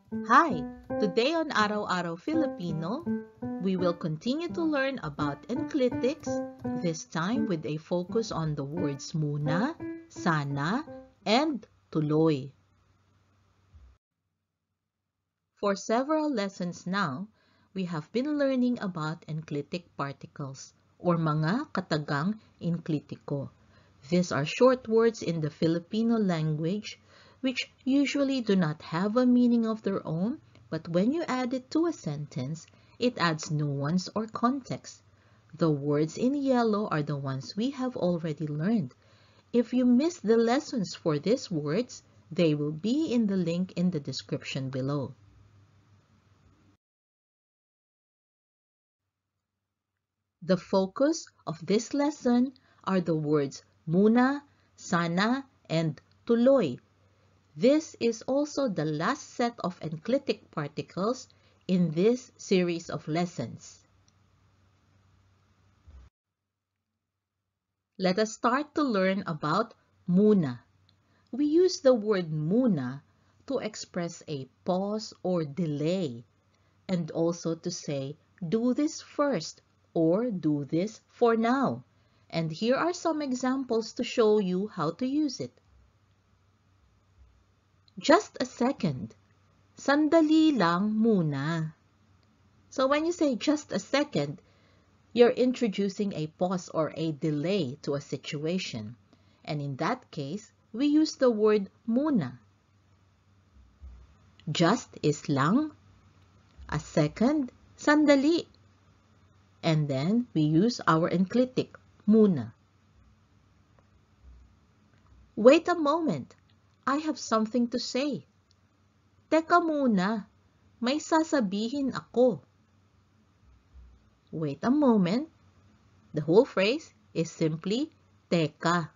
Hi! Today on Araw-Araw Filipino, we will continue to learn about enclitics, this time with a focus on the words muna, sana, and tuloy. For several lessons now, we have been learning about enclitic particles or mga katagang enclitiko. These are short words in the Filipino language which usually do not have a meaning of their own, but when you add it to a sentence, it adds nuance or context. The words in yellow are the ones we have already learned. If you missed the lessons for these words, they will be in the link in the description below. The focus of this lesson are the words muna, sana, and tuloy. This is also the last set of enclitic particles in this series of lessons. Let us start to learn about muna. We use the word muna to express a pause or delay, and also to say, do this first or do this for now. And here are some examples to show you how to use it. Just a second. Sandali lang muna. So when you say just a second, you're introducing a pause or a delay to a situation. And in that case, we use the word muna. Just is lang. A second, sandali. And then we use our enclitic, muna. Wait a moment. I have something to say. Teka muna. May sasabihin ako. Wait a moment. The whole phrase is simply teka.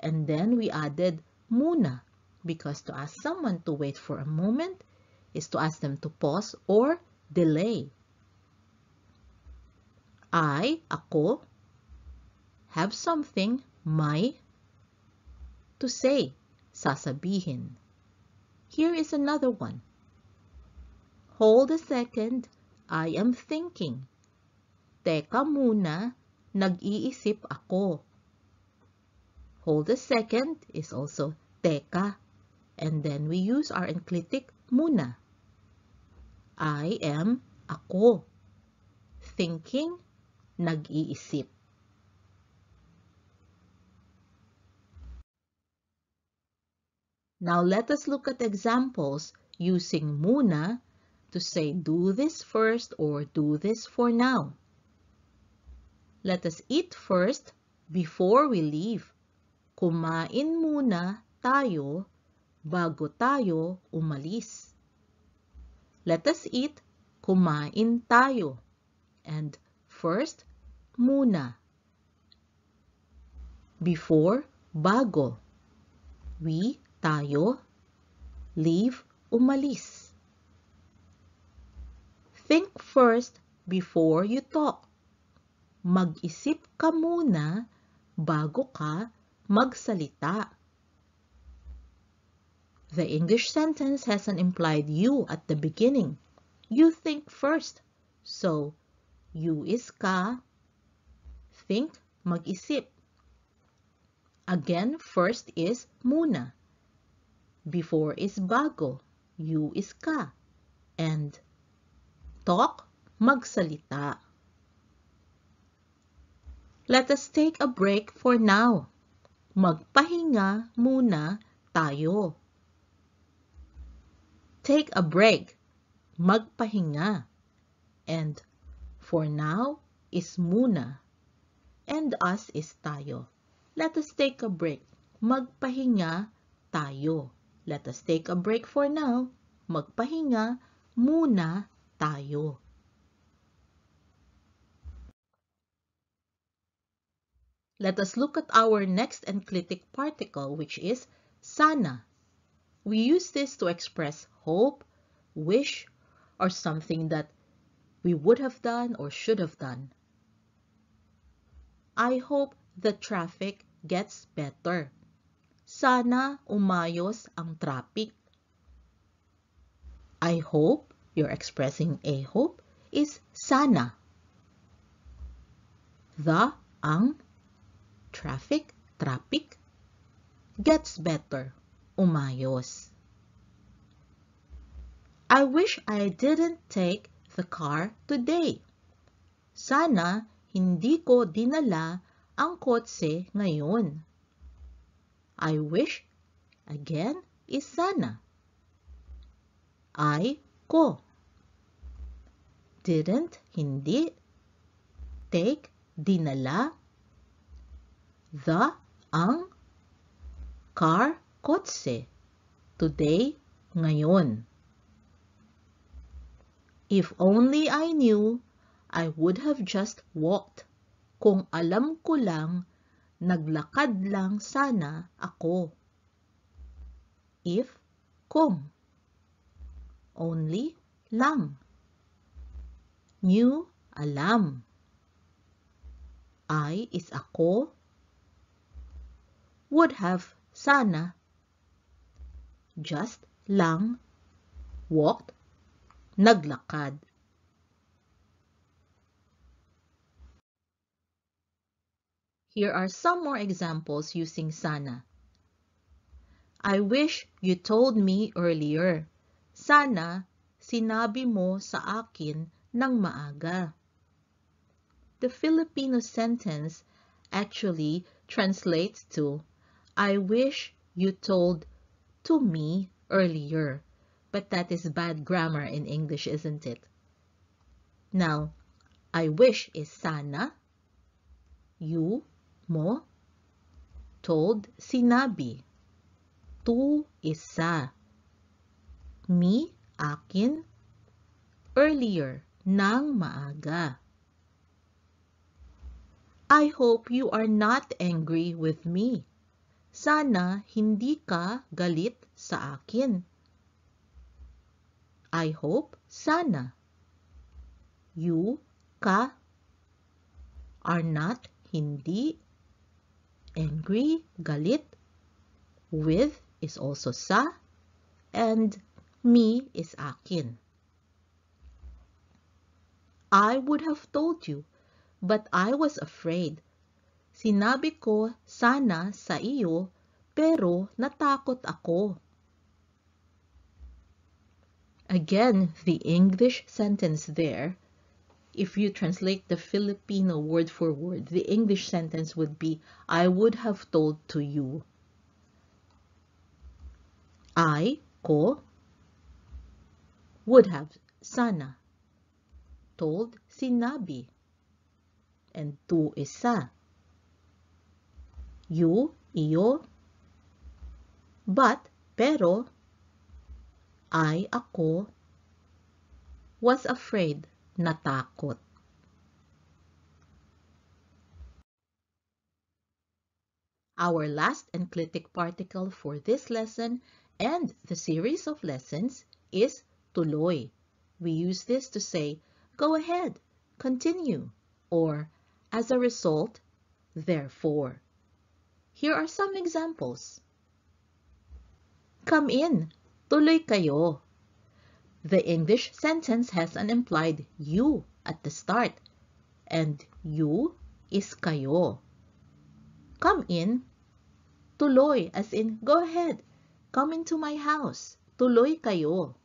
And then we added muna because to ask someone to wait for a moment is to ask them to pause or delay. Ako, have something, may, to say, sasabihin. Here is another one. Hold a second, I am thinking. Teka muna, nag-iisip ako. Hold a second is also teka, and then we use our enclitic muna. I am, ako. Thinking, nag-iisip. Now let us look at examples using muna to say do this first or do this for now. Let us eat first before we leave. Kumain muna tayo bago tayo umalis. Let us eat, kumain tayo. And first, muna. Before, bago. We, tayo. Leave, umalis. Think first before you talk. Mag-isip ka muna bago ka magsalita. The English sentence has an implied you at the beginning. You think first. So, you is ka. Think, mag-isip. Again, first is muna. Before is bago. You is ka. And talk, magsalita. Let us take a break for now. Magpahinga muna tayo. Take a break. Magpahinga. And for now is muna. And us is tayo. Let us take a break. Magpahinga tayo. Let us take a break for now. Magpahinga muna tayo. Let us look at our next enclitic particle, which is sana. We use this to express hope, wish, or something that we would have done or should have done. I hope the traffic gets better. Sana umayos ang traffic. I hope, you're expressing a hope, is sana. The, ang, traffic, gets better, umayos. I wish I didn't take the car today. Sana hindi ko dinala ang kotse ngayon. I wish, again, is sana. I, ko. Didn't, hindi. Take, dinala. The, ang. Car, kotse. Today, ngayon. If only I knew, I would have just walked. Kung alam ko lang, naglakad lang sana ako. If, kung. Only, lang. Knew, alam. I is ako. Would have, sana. Just, lang. Walked, naglakad. Here are some more examples using sana. I wish you told me earlier. Sana, sinabi mo sa akin ng maaga. The Filipino sentence actually translates to, I wish you told to me earlier. But that is bad grammar in English, isn't it? Now, I wish is sana, you, mo, told, sinabi, to is sa, me, akin, earlier, nang maaga. I hope you are not angry with me. Sana hindi ka galit sa akin. I hope, sana. You, ka, are not, hindi, angry, galit, with is also sa, and me is akin. I would have told you, but I was afraid. Sinabi ko sana sa iyo, pero natakot ako. Again, the English sentence there, if you translate the Filipino word for word, the English sentence would be, I would have told to you. I, ko, would have, sana, told, sinabi, and to is sa. You, iyo, but, pero, I, ako, was afraid, natakot. Our last enclitic particle for this lesson and the series of lessons is tuloy. We use this to say, go ahead, continue, or as a result, therefore. Here are some examples. Come in, tuloy kayo. The English sentence has an implied you at the start, and you is kayo. Come in, tuloy, as in go ahead, come into my house, tuloy kayo.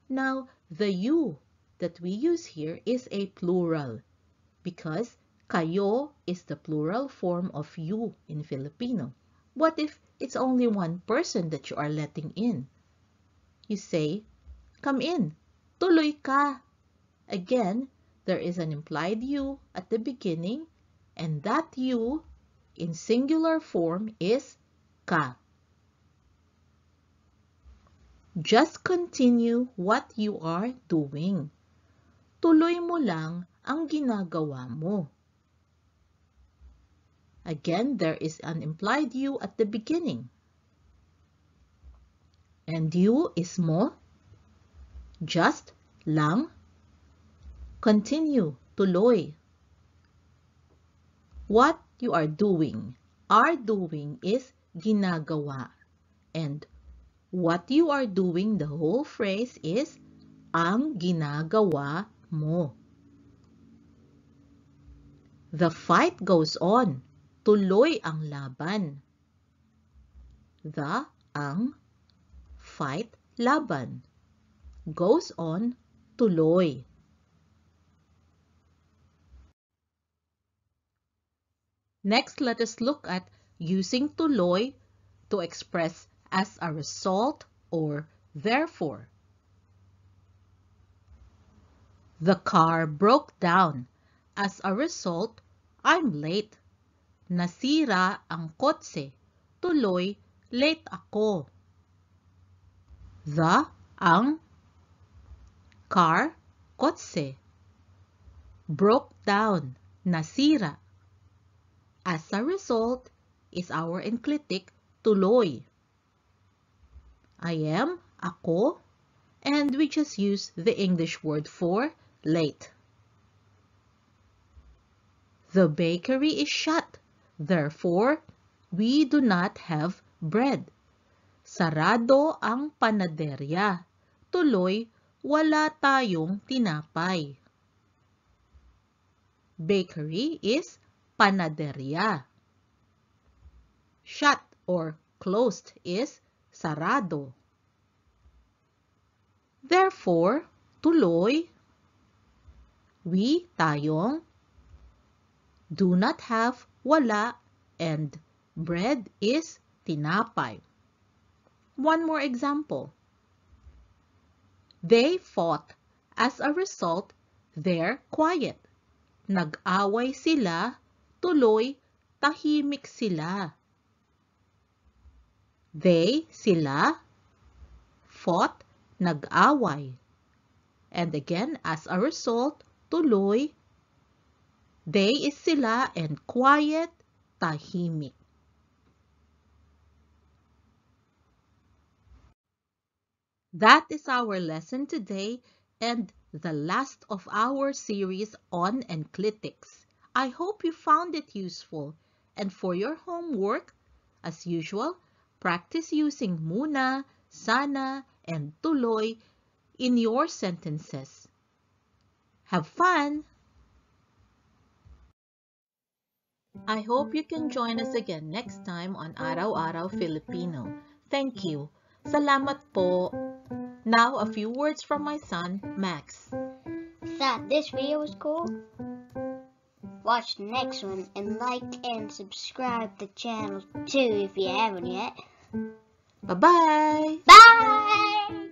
Now, the you that we use here is a plural because kayo is the plural form of you in Filipino. What if it's only one person that you are letting in? You say, come in, tuloy ka. Again, there is an implied you at the beginning, and that you in singular form is ka. Just continue what you are doing. Tuloy mo lang ang ginagawa mo. Again, there is an implied you at the beginning. And you is mo. Just, lang. Continue, tuloy. What you are doing is ginagawa. And what you are doing, the whole phrase is ang ginagawa mo. The fight goes on. Tuloy ang laban. The ang fight laban. Goes on, tuloy. Next, let us look at using tuloy to express as a result or therefore. The car broke down. As a result, I'm late. Nasira ang kotse. Tuloy, late ako. The, ang, car, kotse. Broke down, nasira. As a result is our enclitic tuloy. I am, ako, and we just use the English word for late. The bakery is shut. Therefore, we do not have bread. Sarado ang panaderya. Tuloy, wala tayong tinapay. Bakery is panaderya. Shut or closed is sarado. Therefore, tuloy, we, tayong, do not have, wala, and bread is tinapay. One more example. They fought. As a result, they're quiet. Nag-away sila, tuloy, tahimik sila. They, sila, fought, nag-away. And again, as a result, tuloy, they is sila and quiet, tahimik. That is our lesson today and the last of our series on enclitics. I hope you found it useful. And for your homework, as usual, practice using muna, sana, and tuloy in your sentences. Have fun! I hope you can join us again next time on Araw-Araw Filipino. Thank you. Salamat po. Now, a few words from my son, Max. Thought this video was cool? Watch the next one and like and subscribe the channel too if you haven't yet. Bye-bye! Bye!